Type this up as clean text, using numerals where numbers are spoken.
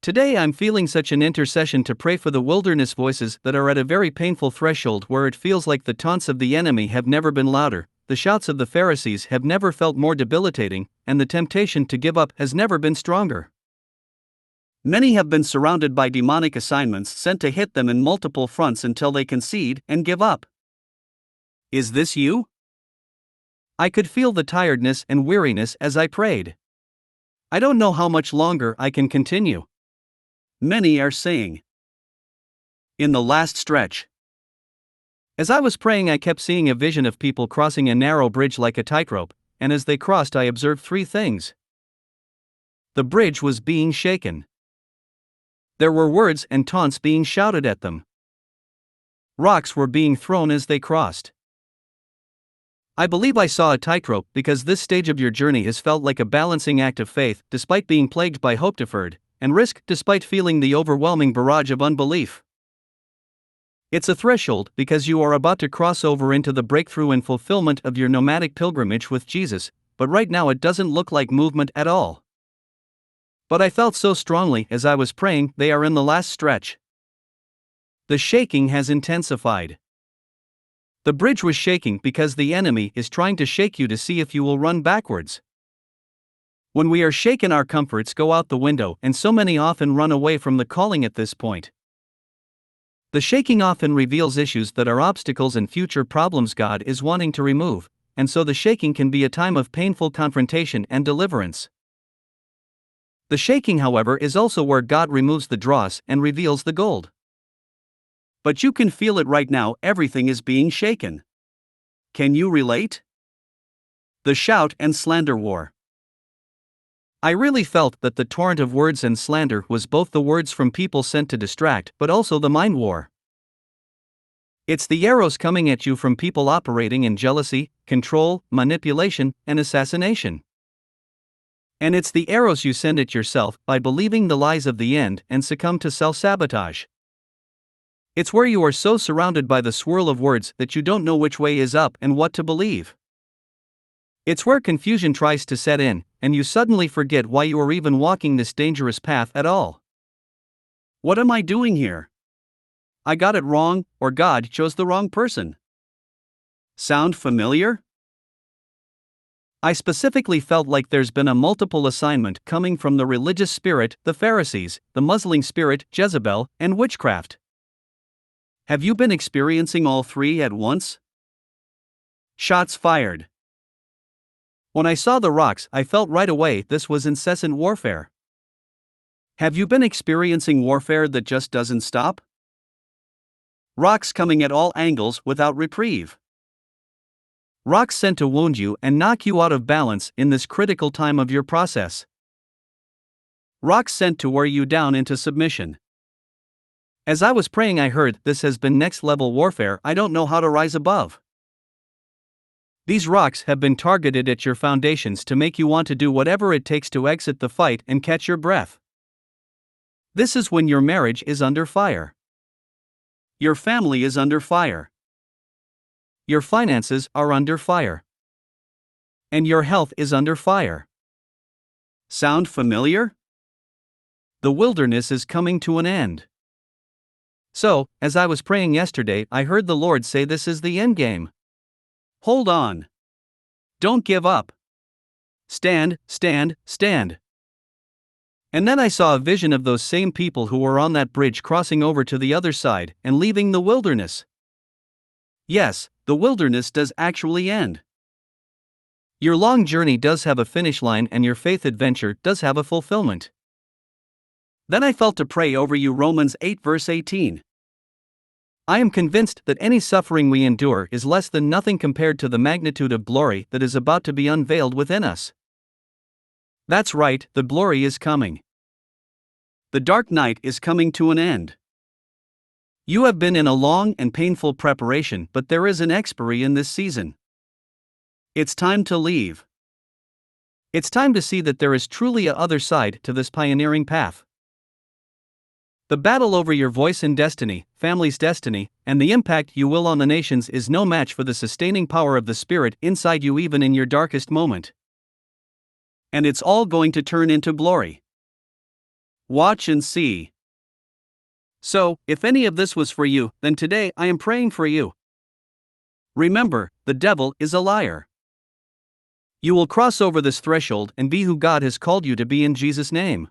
Today I'm feeling such an intercession to pray for the wilderness voices that are at a very painful threshold where it feels like the taunts of the enemy have never been louder, the shouts of the Pharisees have never felt more debilitating, and the temptation to give up has never been stronger. Many have been surrounded by demonic assignments sent to hit them in multiple fronts until they concede and give up. Is this you? I could feel the tiredness and weariness as I prayed. I don't know how much longer I can continue. Many are saying. In the last stretch. As I was praying, I kept seeing a vision of people crossing a narrow bridge like a tightrope, and as they crossed, I observed three things. The bridge was being shaken. There were words and taunts being shouted at them. Rocks were being thrown as they crossed. I believe I saw a tightrope because this stage of your journey has felt like a balancing act of faith despite being plagued by hope deferred, and risk despite feeling the overwhelming barrage of unbelief. It's a threshold because you are about to cross over into the breakthrough and fulfillment of your nomadic pilgrimage with Jesus, but right now it doesn't look like movement at all. But I felt so strongly as I was praying, they are in the last stretch. The shaking has intensified. The bridge was shaking because the enemy is trying to shake you to see if you will run backwards. When we are shaken, our comforts go out the window, and so many often run away from the calling at this point. The shaking often reveals issues that are obstacles and future problems God is wanting to remove, and so the shaking can be a time of painful confrontation and deliverance. The shaking, however, is also where God removes the dross and reveals the gold. But you can feel it right now, everything is being shaken. Can you relate? The shout and slander war. I really felt that the torrent of words and slander was both the words from people sent to distract but also the mind war. It's the arrows coming at you from people operating in jealousy, control, manipulation, and assassination. And it's the arrows you send at yourself by believing the lies of the end and succumb to self-sabotage. It's where you are so surrounded by the swirl of words that you don't know which way is up and what to believe. It's where confusion tries to set in, and you suddenly forget why you are even walking this dangerous path at all. What am I doing here? I got it wrong, or God chose the wrong person. Sound familiar? I specifically felt like there's been a multiple assignment coming from the religious spirit, the Pharisees, the muzzling spirit, Jezebel, and witchcraft. Have you been experiencing all three at once? Shots fired. When I saw the rocks, I felt right away this was incessant warfare. Have you been experiencing warfare that just doesn't stop? Rocks coming at all angles without reprieve. Rocks sent to wound you and knock you out of balance in this critical time of your process. Rocks sent to wear you down into submission. As I was praying, I heard, this has been next level warfare, I don't know how to rise above. These rocks have been targeted at your foundations to make you want to do whatever it takes to exit the fight and catch your breath. This is when your marriage is under fire. Your family is under fire. Your finances are under fire. And your health is under fire. Sound familiar? The wilderness is coming to an end. So, as I was praying yesterday, I heard the Lord say this is the endgame. Hold on. Don't give up. Stand, stand, stand. And then I saw a vision of those same people who were on that bridge crossing over to the other side and leaving the wilderness. Yes, the wilderness does actually end. Your long journey does have a finish line and your faith adventure does have a fulfillment. Then I felt to pray over you Romans 8 verse 18. I am convinced that any suffering we endure is less than nothing compared to the magnitude of glory that is about to be unveiled within us. That's right, the glory is coming. The dark night is coming to an end. You have been in a long and painful preparation, but there is an expiry in this season. It's time to leave. It's time to see that there is truly a other side to this pioneering path. The battle over your voice and destiny, family's destiny, and the impact you will on the nations is no match for the sustaining power of the Spirit inside you even in your darkest moment. And it's all going to turn into glory. Watch and see. So, if any of this was for you, then today I am praying for you. Remember, the devil is a liar. You will cross over this threshold and be who God has called you to be in Jesus' name.